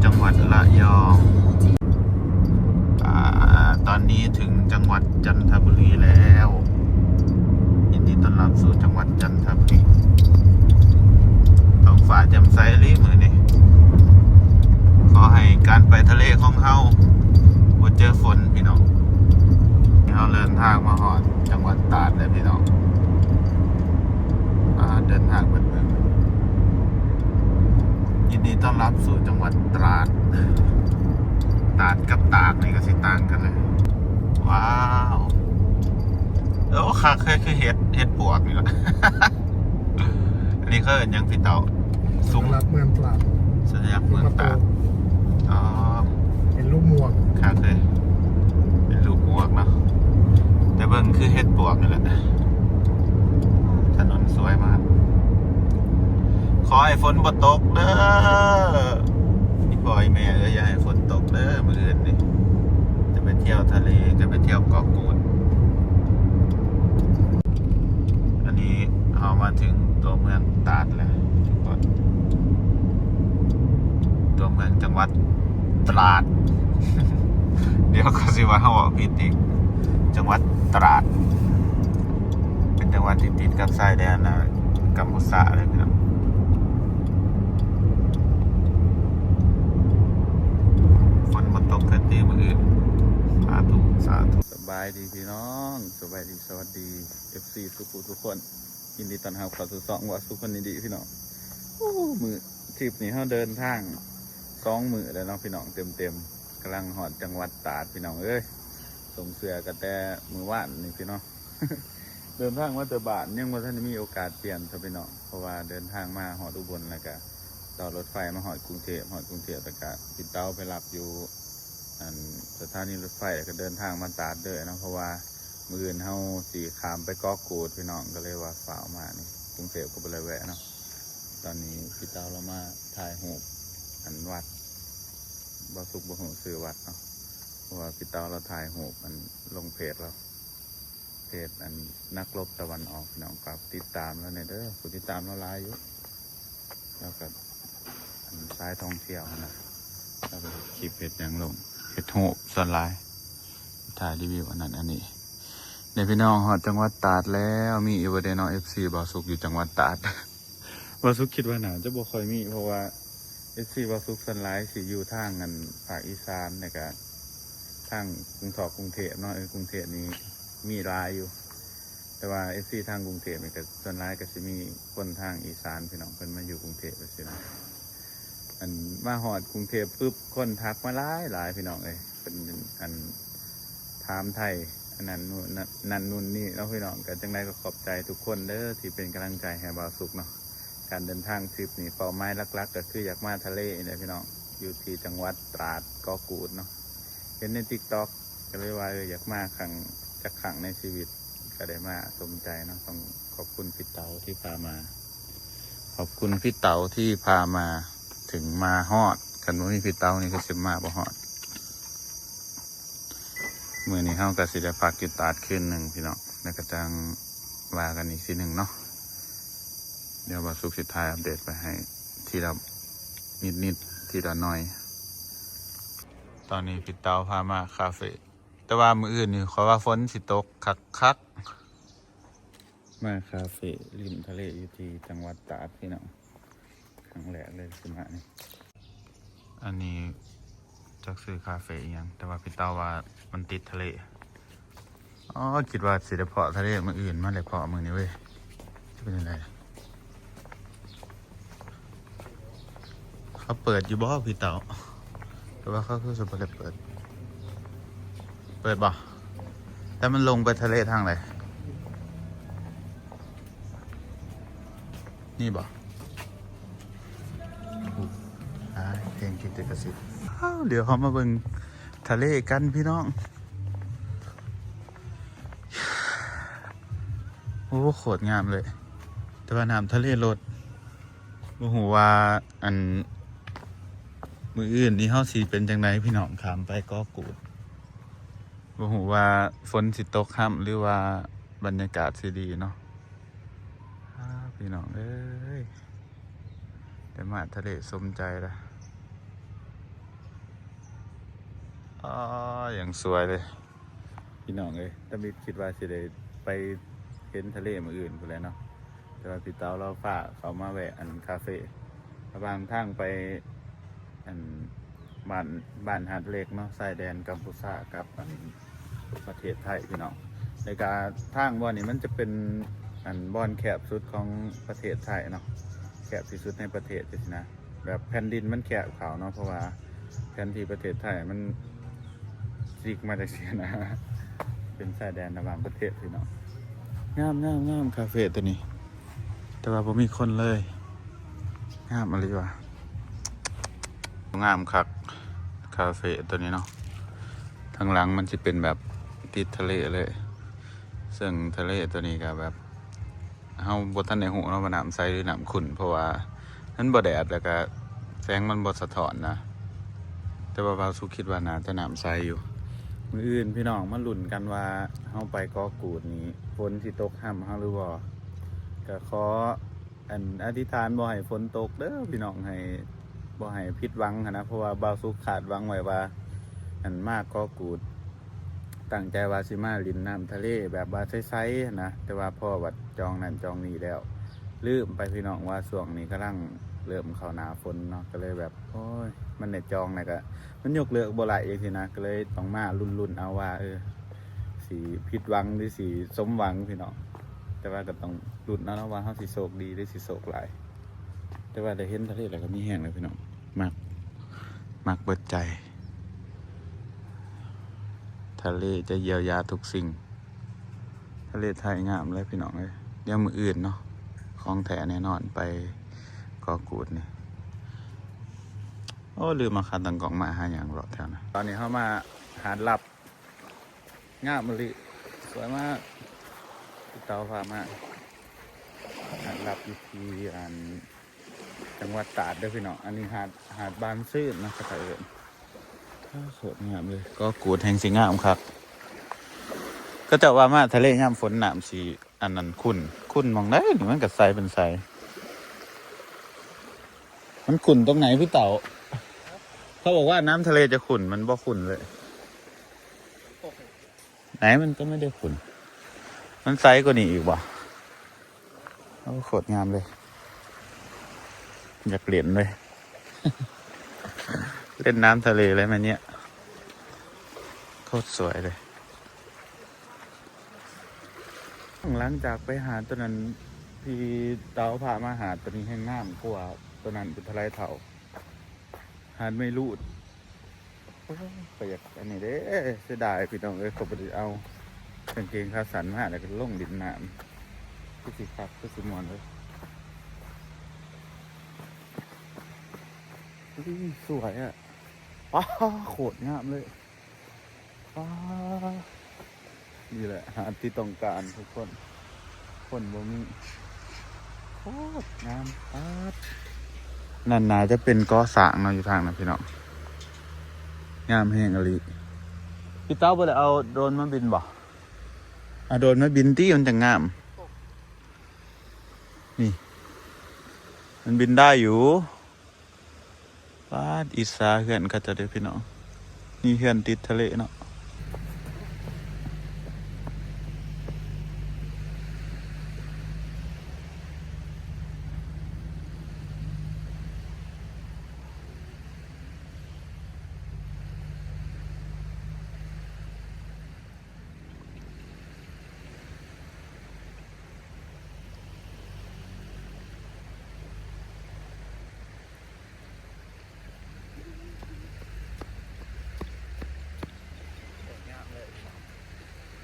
จังหวัดระยองตอนนี้ถึงจังหวัดจันทบุรีแล้วยินดีต้อนรับสู่จังหวัดจันทบุรีท้องฟ้าแจ่มใสเลยมื้อนี้ขอให้การไปทะเลของเฮาบ่เจอฝนพี่น้องเฮาเดินทางมาฮอดจังหวัดตราดแล้วพี่น้องเดินทางเป็นยินดีต้อนรับสู่จังหวัดตราดกับตากนี่ก็สิต่างกันเลยว้าวค่ะคือเห็ดปวกนี่แหละ อันนี้เขาเห็นยังพี่เต่าซุ้มรักเมืองตราดสัญลักษณ์เมืองตราดอ๋อเป็นลูกหมวกค่ะเคยเป็นลูกหมวกเนาะแต่เบิ่งคือเห็ดปวกนี่แหละถนนสวยมากขอให้ฝนบ่ตกเด้อพี่บอยแม่อย่าให้ฝนตกเด้อมื้ออื่นนี่จะไปเที่ยวทะเลจะไปเที่ยวเกาะกูดอันนี้เอามาถึงตัวเมืองตราดแล้วตัวเมืองจังหวัดตราด เดี๋ยวก็สิว่าเฮาเอาผิดอีกจังหวัดตราดเป็นจังหวัดที่ติดกับชายแดนกัมพูชาเลยพี่น้องฝนบ่ตกกันดีมื้ออื่นสาธุสบายดีพี่น้องสบายดีสวัสดี FC ทุกคนยินดีต้อนรับเข้าสู่ช่องว่าสุขคนดีพี่น้องมื้อทริปนี้เฮาเดินทาง2 มื้อแล้วเนาะพี่น้องเต็มกำลังฮอดจังหวัดตราดพี่น้องเอ้ยส่งเสื้อกันแต่มื้อวานนี่พี่น้อง เดินทางมาแต่บ้านยังบ่ทันมีโอกาสเปลี่ยนซะพี่น้องเพราะว่าเดินทางมาฮอดอุบลแล้วก็ต่อรถไฟมาฮอดกรุงเทพแล้วก็พี่เต้าไปรับอยู่สถานีรถไฟก็เดินทางมาตราดเด้อเนาะเพราะว่ามื้ออื่นเฮาสิข้ามไปเกาะกูดพี่น้องก็เลยว่าฝ่าวมานี่กรุงเทพก็บ่ได้แวะเนาะตอนนี้พี่เต้าเรามาถ่ายรูปวัดบ่สุขบ่ฮู้ชื่อวัดเนาะเพราะว่าพี่เต้าเราถ่ายรูปลงเพจเราเพจนักรบตะวันออกพี่น้องฝากติดตามแล้วเนี่ยเด้อผู้ติดตามเราหลายอยู่แล้วก็สายท่องเที่ยวนะแล้วก็คลิปเพจยังลงเพจรูปส่วนหลายถ่ายรีวิวอันนี้ในพี่น้องฮอดจังหวัดตราดแล้วมีอีเวนต์เนาะ FC บ่สุขอยู่จังหวัดตราด บ่สุขคิดว่าน่าจะบ่ค่อยมีเพราะว่าFC บ่สุขส่วนหลายสิอยู่ทางภาคอีสานแล้วก็ทางกรุงเทพเนาะกรุงเทพนี้มีหลายอยู่แต่ว่า FC ทางกรุงเทพนี่ก็ส่วนหลายก็สิมีคนทางอีสานพี่น้องเพิ่นมาอยู่กรุงเทพจังซี่นะมาฮอดกรุงเทพปุ๊บคนทักมาหลายพี่น้องเอ้ยเป็นถามไทยนั่นนู่นนี่แล้วพี่น้องกันจังไดก็ขอบใจทุกคนเด้อที่เป็นกำลังใจให้บ่าวสุขเนาะการเดินทางทริปนี้เป้าหมายหลักๆก็คืออยากมาทะเลนี่พี่น้องอยู่ที่จังหวัดตราดเกาะกูดเนาะเห็นใน TikTok ก็เลยว่าอยากมาครั้งในชีวิตก็ได้มาสมใจเนาะต้องขอบคุณพี่เต๋าที่พามาขอบคุณพี่เต๋าที่พามาถึงมาฮอดคันบ่มีพี่เต๋านี่ก็สิมาบ่ฮอดมื้อนี้เฮาก็สิได้พักอยู่ตราดคืนนึงพี่น้องแล้วก็จังว่ากันอีกทีนึงเนาะเดี๋ยวบ่สุขสิถ่ายอัปเดตไปให้ทีละนิดทีละน้อยตอนนี้พี่เต๋าพามาคาเฟ่แต่ว่ามื้ออื่นนี่ขอว่าฝนสิตกคักมาคาเฟ่ริมทะเลอยู่ที่จังหวัดตราดพี่น้องครั้งแรกเลยสิมานี่อันนี้จักซื้อคาเฟ่อีหยังแต่ว่าพี่เต้าว่ามันติดทะเลอ๋อคิดว่าสิได้เพาะทะเลมื้ออื่นมาเลยเพาะมื้อนี้เว้ยจะเป็นยังไงเขาเปิดอยู่บ่พี่เต้าแต่ว่าเขาคือสิบ่ได้เปิดบ่แต่มันลงไปทะเลทางไหนนี่บ่เพลงกิตติกสิทธิ์เดี๋ยวเขามาเบิ่งทะเลกันพี่น้องโอ้โคตรงามเลยแต่ว่าน้ำทะเลลดบ่ฮู้ว่ามื้ออื่นนี่เฮาสิเป็นจังไดพี่น้องข้ามไปเกาะกูดบ่ฮู้ว่าฝนสิตกค่ำหรือว่าบรรยากาศสิดีเนาะพี่น้องเอ้ยแต่มาทะเลสมใจละ อย่างสวยเลยพี่น้องเอ้ยถ้ามิคิดว่าสิได้ไปเห็นทะเลมื้ออื่นพุ่นแหล้วเนาะแต่ว่าพี่เต๋าเราฝากเขามาแวะอันคาเฟ่ระหว่างทางไปอันบ้านหาดเล็กเนาะชายแดนกัมพูชากับอันประเทศไทยพี่น้องในการทางบ่อนนี้มันจะเป็นอันบ่อนแคบสุดของประเทศไทยเนาะแคบที่สุดในประเทศเลยนะแบบแผ่นดินมันแคบเขาเนาะเพราะว่าแผ่นที่ประเทศไทยมันจิกมาจากเสียนะเป็นชายแดนระหว่างประเทศพี่น้องงามคาเฟ่ตัวนี้แต่ว่าผมมีคนเลยงามอะไรวะงามคักคาเฟ่ตัวนี้เนาะทางหลังมันจะเป็นแบบติดทะเลเลยซึ่งทะเลตัวนี้ก็แบบเฮาบ่ทันได้ฮู้เนาะว่าน้ำใสหรือน้ำขุ่นเพราะว่ามันบ่แดดแล้วก็แสงมันบ่สะท้อนนะแต่ว่าบางสุคิดว่าน่าจะน้ำใสอยู่มื้ออื่นพี่น้องมาลุ้นกันว่าเฮาไปเกาะกูดนี้ฝนสิตกห่ำเฮาหรือบ่ก็ขออธิษฐานบ่ให้ฝนตกเด้อพี่น้องให้บ่ให้ผิดหวังนะเพราะว่าบางสุขคาดหวังไว้ว่าอันมากเกาะกูดตั้งใจว่าสิมาลินน้ำทะเลแบบว่าใสๆนะแต่ว่าพ่อวัดจองนั่นจองนี่แล้วลืมไปพี่น้องว่าช่วงนี้กำลังเริ่มเข้าหน้าฝนเนาะก็เลยแบบโอ้ยมันเนี่ยจองนะก็มันยกเลิกบ่ไหลเองทีนะก็เลยต้องมาลุ้นเอาว่าสีผิดหวังหรือสีสมหวังพี่น้องแต่ว่าก็ต้องลุ้นเอาว่าเฮาสิโชคดีหรือสิโชคร้ายแต่ว่าได้เห็นทะเลแล้วก็มีแห้งเลยพี่น้องมักเบิดใจทะเลจะเยียวยาทุกสิ่งทะเลไทยงามเลยพี่น้องเลยเดี๋ยวมื้ออื่นเนาะของแท้แน่นอนไปเกาะกูดนี่โอ้ลืมมาคันตังกล่องมาหาอย่างรอแถวนะตอนนี้เข้ามาหาดลับงามมะลิสวยมากพี่เต๋าพามาหาดลับอยู่ที่จังหวัดตราดเด้อพี่น้องอันนี้หาดบานซื่นนะครับเอิญสวยงามเลยก็กูดแห่งสีงามครับก็จะว่ามาทะเลยามฝนน้ำสีอันนั้นขุ่นมองได้หรือมันกับใสเป็นใสมันขุ่นตรงไหนพี่เต๋าเขาบอกว่าน้ำทะเลจะขุ่นมันบ่ขุ่นเลยไหนมันก็ไม่ได้ขุ่นมันใสกว่านี้อีกว่ะโอ้โคตรงามเลยอยากเล่นเลย เล่นน้ำทะเลเลยมันเนี่ยโคตรสวยเลยหลังจากไปหาตัวนั้นพี่เต๋าพามาหาตัวนี้ให้งามกว่าตัวนั้นเป็นทะเลเถาหาดไม่รูดไปอยากอันนี้เด้เสียดายพี่น้องเขาไปเอากางเกงขาสั้นมาแล้วก็ลงดินน้ำพี่สิครับพี่สิมอนเลยสวยอ่ะป้าโคตรงามเลยป้านี่แหละหาที่ต้องการทุกคนบ่มีโคตรงามป้านานๆจะเป็นก้อสางเนาะอยู่ทางนั้นพี่น้องงามแห้งอลีพี่เต้าบ่ได้เอาโดรนมาบินบ่โดรนมาบินที่มันจะงามนี่มันบินได้อยู่ป้าอิสาเขื่อนก็จะได้พี่น้องนี่เขื่อนติดทะเลเนาะ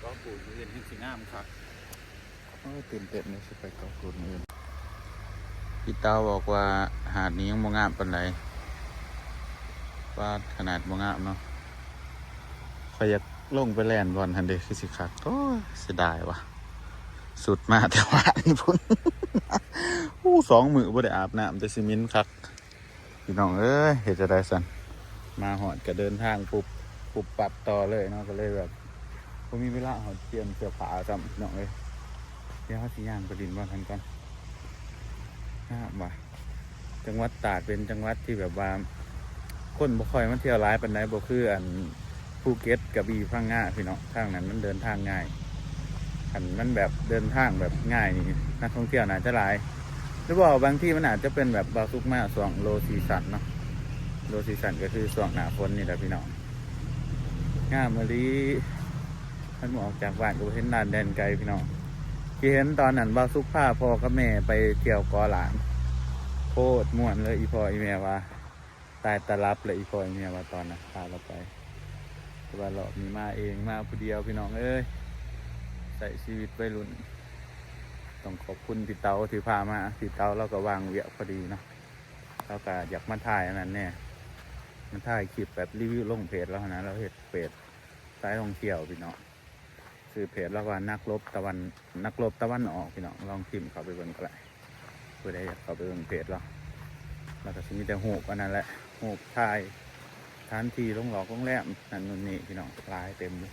ก็กูดมืออื่นที่สิงามครับตื่นเต้นเลยสิไปก็กูดมืออื่นพี่เต้าบอกว่าหาดนี้ยังบ่งามปานใดว่าขนาดบ่งามเนาะขอยอยากลงไปแล่นบอลทันเดคือสิคักโอ้ยเสียดายว่ะสุดมากแต่ว่านี่พุ่น 2 มื้อบ่ได้อาบน้ำแต่สิมินคักพี่น้องเอ้ยเฮ็ดจะได้สั่นมาหอดก็เดินทางปุบปับต่อเลยเนาะก็เลยแบบผมมีเวลาหอดเตรียมเสื้อผ้าจำน้องเลยเดี๋ยวเขาสิย่างไปดินบ้านกันก่อนว่ะจังหวัดตราดเป็นจังหวัดที่แบบว่าคนบ่ค่อยมาเที่ยวร้ายปานใดบ่คือ ภูเก็ตกระบี่พังงาพี่น้องทางนั้นมันเดินทางง่ายขันมันแบบเดินทางแบบง่ายนี่นักท่องเที่ยวน่าจะหลายหรือว่าบางที่มันอาจจะเป็นแบบบาซุกมาส่วงโลซีซันเนาะโลซีซันก็คือส่วงหน้าฝนนี่แหละพี่น้องงามมะลิท่านออกจากบ้านก็เห็นลานแดนไกลพี่น้องที่เห็นตอนนั้นบาซุกพาพ่อกับแม่ไปเที่ยวกอหลานโคตรม่วนเลยอีพ่ออีแม่ว่าตายตะลับเลยอีพ่ออีแม่ว่าตอนนั้นพาเราไปแต่ว่าเรามีมาเองมาผู้เดียวพี่น้องเอ้ยใส่ชีวิตวัยรุ่นต้องขอบคุณพี่เตาที่พามาพี่เตาเราก็วางเวียพอดีเนาะเราก็อยากมาถ่ายอันนั้นเนี่ยมันถ่ายคลิปแบบรีวิวลงเพจแล้วนะเราเห็นเพจสายท่องเที่ยวพี่น้องคือเพจแล้วว่านักรบตะวันออกพี่น้องลองพิมพ์เข้าไปเบิ่งก็ได้เพื่อได้อยากเข้าไปเบิ่งเพจเราแล้วก็จะมีแต่หูปอันนั้นแหละหูปถ่ายสถานที่โรงแรมนั่นนู่นนี่พี่น้องลายเต็มเลย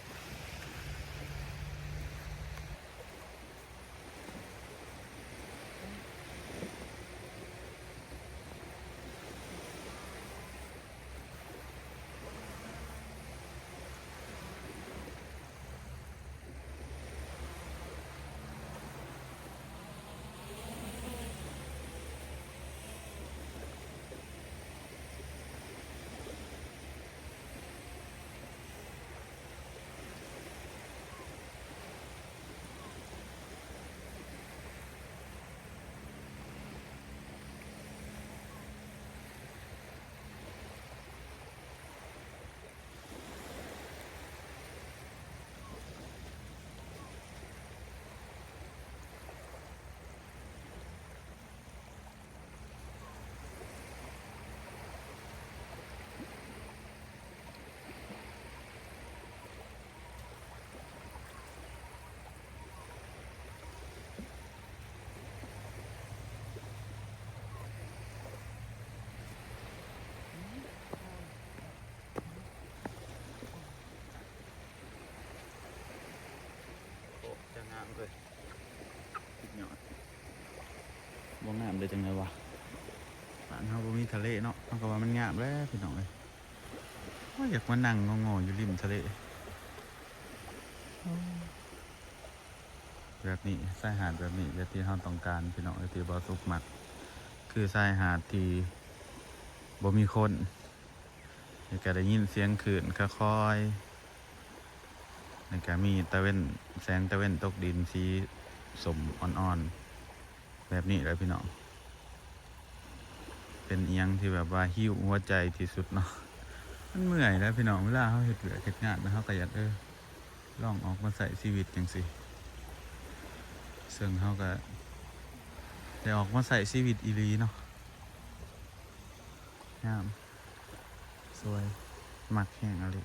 จะงามเลยสุดยอดบ่งามเลยจังไงวะบ้านเขาบ่มีทะเลเนาะเขาก็ว่ามันงามแล้วพี่น้องเลยว่าอยากมานั่งงอๆอยู่ริมทะเลแบบนี้ชายหาดแบบนี้แบบที่เราต้องการพี่น้องที่บ่สุกมักคือชายหาดที่บ่มีคนก็ได้ยินเสียงคลื่นค่อยๆแล้วก็มีตะเว้นแสงตะเว้นตกดินสีสมอ่อนๆแบบนี้เลยพี่น้องเป็นเอียงที่แบบว่าหิ้วหัวใจที่สุดเนาะมันเมื่อยแล้วพี่น้องเวลาเขาเฮ็ดเวียกเฮ็ดงานนะเขาก็อยากลองออกมาใส่ชีวิตจังสิซึ่งเขาก็ได้ออกมาใส่ชีวิตอีหลีเนาะงามสวยมักแห้งอะไร